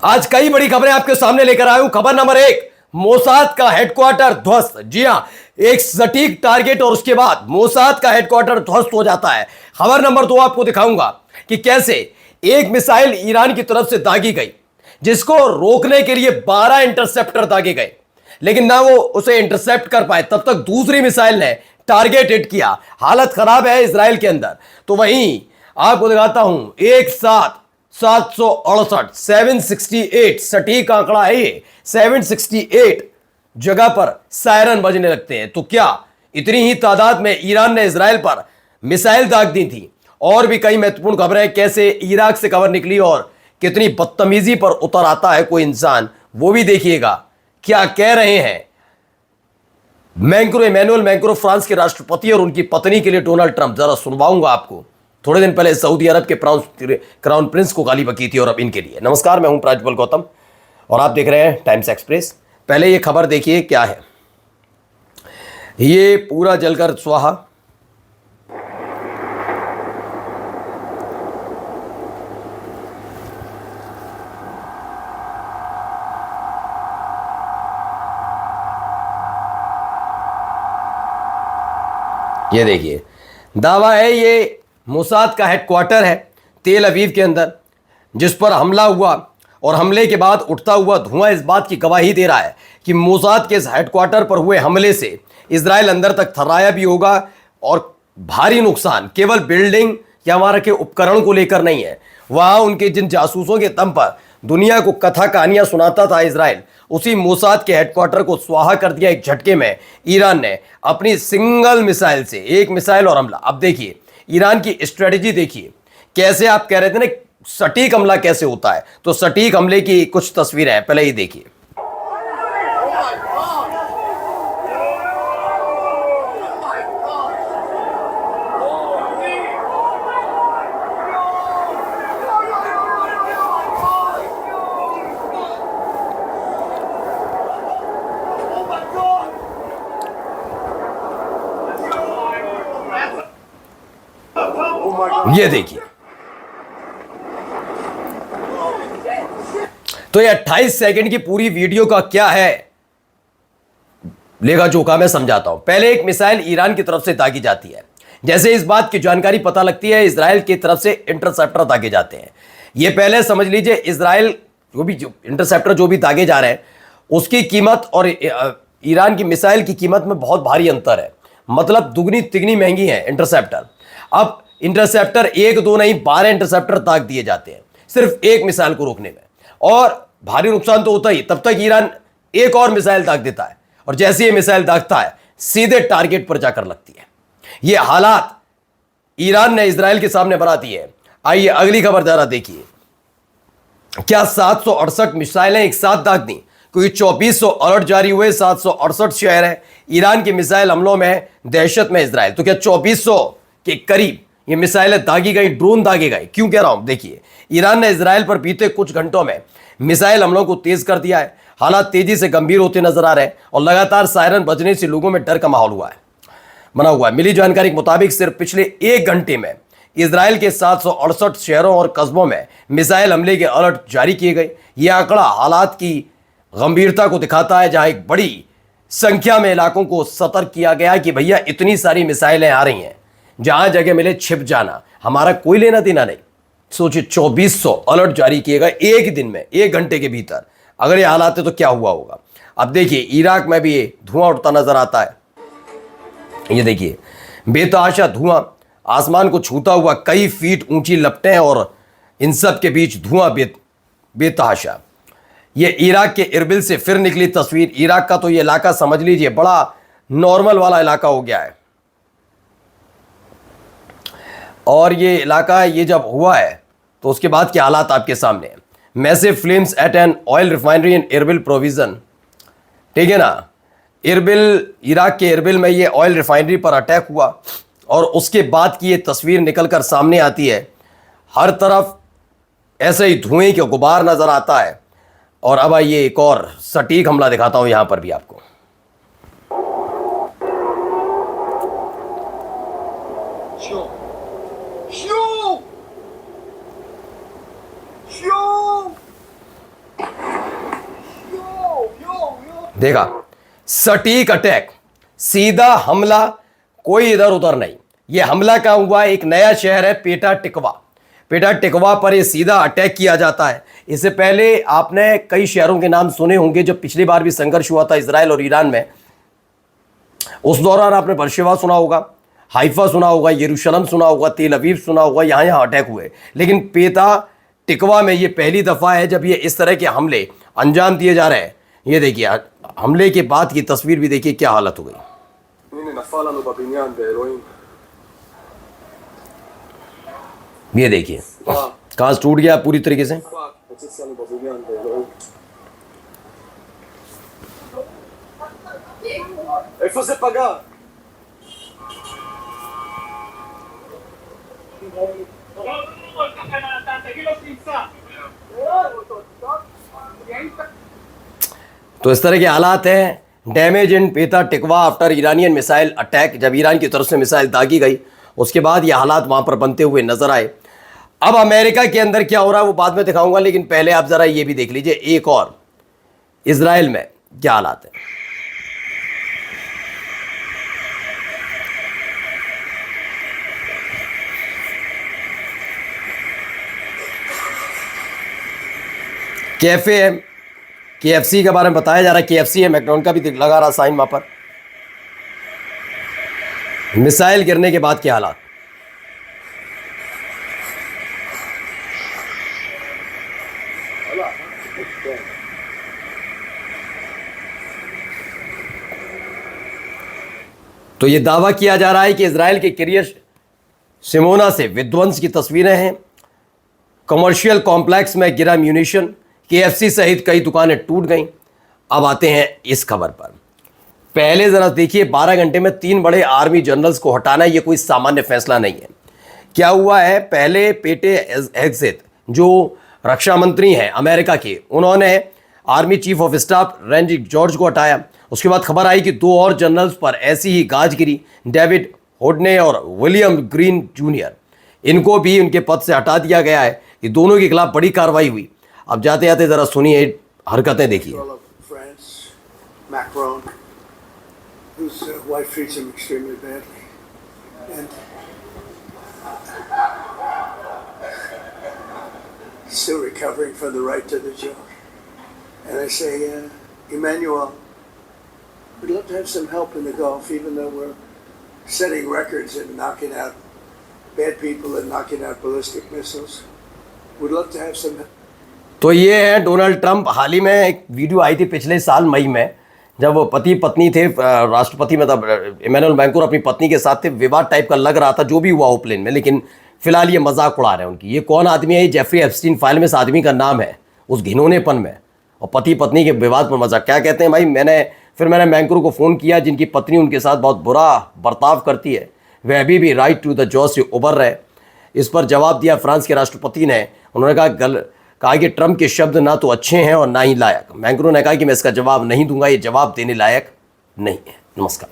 आज कई बड़ी खबरें आपके सामने लेकर आया हूं। खबर नंबर एक, मोसाद का हेडक्वार्टर ध्वस्त। जी हां, एक सटीक टारगेट और उसके बाद मोसाद का हेडक्वार्टर ध्वस्त हो जाता है। खबर नंबर दो, आपको दिखाऊंगा कि कैसे एक मिसाइल ईरान की तरफ से दागी गई, जिसको रोकने के लिए 12 इंटरसेप्टर दागे गए, लेकिन ना वो उसे इंटरसेप्ट कर पाए, तब तक दूसरी मिसाइल ने टारगेट हिट किया। हालत खराब है इजराइल के अंदर। तो वहीं आपको दिखाता हूं, एक साथ 768, 768 सटीक आंकड़ा है ये। 768 जगह पर सायरन बजने लगते हैं। तो क्या इतनी ही तादाद में ईरान ने इजराइल पर मिसाइल दाग दी थी? और भी कई महत्वपूर्ण खबरें, कैसे इराक से खबर निकली और कितनी बदतमीजी पर उतर आता है कोई इंसान, वो भी देखिएगा। क्या कह रहे हैं इमैनुअल मैक्रो, फ्रांस के राष्ट्रपति, और उनकी पत्नी के लिए डोनाल्ड ट्रंप, जरा सुनवाऊंगा आपको। थोड़े दिन पहले सऊदी अरब के क्राउन प्रिंस को गाली बकी थी, और अब इनके लिए। नमस्कार, मैं हूं प्राज्वल गौतम और आप देख रहे हैं टाइम्स एक्सप्रेस। पहले ये खबर देखिए क्या है। ये पूरा जलकर स्वाहा। ये देखिए, दावा है ये मोसाद का हेडक्वार्टर है तेल अवीव के अंदर, जिस पर हमला हुआ, और हमले के बाद उठता हुआ धुआं इस बात की गवाही दे रहा है कि मोसाद के इस हेडक्वार्टर पर हुए हमले से इजराइल अंदर तक थर्राया भी होगा, और भारी नुकसान केवल बिल्डिंग या हमारा के उपकरण को लेकर नहीं है। वहां उनके जिन जासूसों के दम पर दुनिया को कथा कहानियां सुनाता था इजराइल, उसी मोसाद के हेडक्वार्टर को स्वाहा कर दिया एक झटके में ईरान ने, अपनी सिंगल मिसाइल से। एक मिसाइल और हमला। अब देखिए ईरान की स्ट्रेटेजी देखिए, कैसे आप कह रहे थे ना सटीक हमला कैसे होता है, तो सटीक हमले की कुछ तस्वीरें हैं, पहले ही देखिए। ये देखिए, तो ये 28 सेकंड की पूरी वीडियो का क्या है लेगा जोखा, मैं समझाता हूं। पहले एक मिसाइल ईरान की तरफ से दागी जाती है। जैसे इस बात की जानकारी पता लगती है, इजराइल की तरफ से इंटरसेप्टर दागे जाते हैं। ये पहले समझ लीजिए, इजराइल जो इंटरसेप्टर जो भी दागे जा रहे हैं, उसकी कीमत और ईरान की मिसाइल की कीमत में बहुत भारी अंतर है। मतलब दुगनी तिगनी महंगी है इंटरसेप्टर। अब इंटरसेप्टर एक दो नहीं, 12 इंटरसेप्टर दाग दिए जाते हैं सिर्फ एक मिसाइल को रोकने में, और भारी नुकसान तो होता ही। तब तक ईरान एक और मिसाइल दाग देता है, और जैसे ये मिसाइल दागता है सीधे टारगेट पर जाकर लगती है। ये हालात ईरान ने इजराइल के सामने बना दिए हैं। आइए अगली खबर जरा देखिए। क्या 768 मिसाइलें एक साथ दाग दी? क्योंकि 2400 अलर्ट जारी हुए, 768 शहर है। ईरान के मिसाइल हमलों में दहशत में इजराइल। तो क्या 2400 के करीब ये मिसाइलें दागी गई, ड्रोन दागे गए? क्यों कह रहा हूं, देखिए ईरान ने इजराइल पर बीते कुछ घंटों में मिसाइल हमलों को तेज कर दिया है। हालात तेजी से गंभीर होते नजर आ रहे हैं, और लगातार सायरन बजने से लोगों में डर का माहौल बना हुआ है। मिली जानकारी के मुताबिक सिर्फ पिछले एक घंटे में इजराइल के 768 शहरों और कस्बों में मिसाइल हमले के अलर्ट जारी किए गए। यह आंकड़ा हालात की गंभीरता को दिखाता है, जहां एक बड़ी संख्या में इलाकों को सतर्क किया गया कि भैया इतनी सारी मिसाइलें आ रही हैं, जहां जगह मिले छिप जाना, हमारा कोई लेना देना नहीं। सोचिए 2400 अलर्ट जारी किए गए एक दिन में, एक घंटे के भीतर। अगर ये हालात है तो क्या हुआ होगा। अब देखिए इराक में भी ये धुआं उठता नजर आता है। ये देखिए, बेतहाशा धुआं आसमान को छूता हुआ, कई फीट ऊंची लपटें, और इन सब के बीच धुआं बेतहाशा। ये इराक के इरबिल से फिर निकली तस्वीर। इराक का तो ये इलाका समझ लीजिए बड़ा नॉर्मल वाला इलाका हो गया है, और ये इलाका ये जब हुआ है तो उसके बाद के हालात आपके सामने हैं। Massive flames at an oil refinery in Erbil province, ठीक है ना। इरबिल, इराक के इरबिल में ये ऑयल रिफाइनरी पर अटैक हुआ, और उसके बाद की ये तस्वीर निकलकर सामने आती है। हर तरफ ऐसे ही धुएं के गुबार नजर आता है। और अब आइए एक और सटीक हमला दिखाता हूं यहां पर भी आपको। देखा, सटीक अटैक, सीधा हमला, कोई इधर उधर नहीं। ये हमला कहाँ हुआ? एक नया शहर है पेटा टिकवा। पेटा टिकवा पर ये सीधा अटैक किया जाता है। इससे पहले आपने कई शहरों के नाम सुने होंगे जब पिछली बार भी संघर्ष हुआ था इजराइल और ईरान में। उस दौरान आपने बर्शेवा सुना होगा, हाइफा सुना होगा, यरूशलेम सुना होगा, तेल अवीव सुना होगा, यहाँ यहाँ अटैक हुए। लेकिन पेटा टिकवा में ये पहली दफ़ा है जब ये इस तरह के हमले अंजाम दिए जा रहे हैं। ये देखिए, हमले के बाद की तस्वीर भी देखिए क्या हालत हो गई। ये देखिए कांच टूट गया पूरी तरीके से। तो इस तरह के हालात हैं। Damage in Petah Tikva after Iranian missile attack. जब ईरान की तरफ से मिसाइल दागी गई उसके बाद ये हालात वहां पर बनते हुए नजर आए। अब अमेरिका के अंदर क्या हो रहा है वो बाद में दिखाऊंगा, लेकिन पहले आप जरा ये भी देख लीजिए एक और इजराइल में क्या हालात है। कैफे है, KFC के बारे में बताया जा रहा है। KFC है, मैकडॉनल्ड का भी लगा रहा साइन वहां पर। मिसाइल गिरने के बाद के हालात। तो ये दावा किया जा रहा है कि इजराइल के किरियत शिमोना से विध्वंस की तस्वीरें हैं। कमर्शियल कॉम्प्लेक्स में गिरा म्यूनिशन, KFC सहित कई दुकानें टूट गईं। अब आते हैं इस खबर पर। पहले जरा देखिए, 12 घंटे में 3 बड़े आर्मी जनरल्स को हटाना ये कोई सामान्य फैसला नहीं है। क्या हुआ है? पहले पेटे हेग्सेथ जो रक्षा मंत्री हैं अमेरिका के, उन्होंने army chief of staff Randy George को हटाया। उसके बाद खबर आई कि 2 और जनरल्स पर ऐसी ही गाज गिरी, डेविड होडने और विलियम ग्रीन जूनियर। इनको भी उनके पद से हटा दिया गया है। ये दोनों के खिलाफ बड़ी कार्रवाई हुई। अब जाते जाते जरा सुनिए हरकतें देखिए। Still recovering from the right to the job. And I say, Emmanuel, we'd love to have some help in the Gulf, even though we're setting records and knocking out bad people and knocking out ballistic missiles. We'd love to have some help. तो ये है Donald Trump. हाल ही में एक video आई थी पिछले साल मई में, जब वो पति पत्नी थे राष्ट्रपति में, तब इमैनुअल मैक्रों अपनी पत्नी के साथ थे। विवाद टाइप का लग रहा था जो भी हुआ हो प्लेन में, लेकिन फिलहाल ये मजाक उड़ा रहे हैं उनकी। ये कौन आदमी है? ये जेफरी एप्स्टीन फाइल में इस आदमी का नाम है, उस घिनौनेपन में। और पति पत्नी के विवाद पर मजाक क्या कहते हैं भाई। मैंने मैक्रों को फ़ोन किया जिनकी पत्नी उनके साथ बहुत बुरा बर्ताव करती है, वह अभी भी राइट टू द जॉ से उबर रहे। इस पर जवाब दिया फ्रांस के राष्ट्रपति ने। उन्होंने कहा कि ट्रंप के शब्द ना तो अच्छे हैं और ना ही लायक। मैक्रों ने कहा कि मैं इसका जवाब नहीं दूंगा, ये जवाब देने लायक नहीं है। नमस्कार।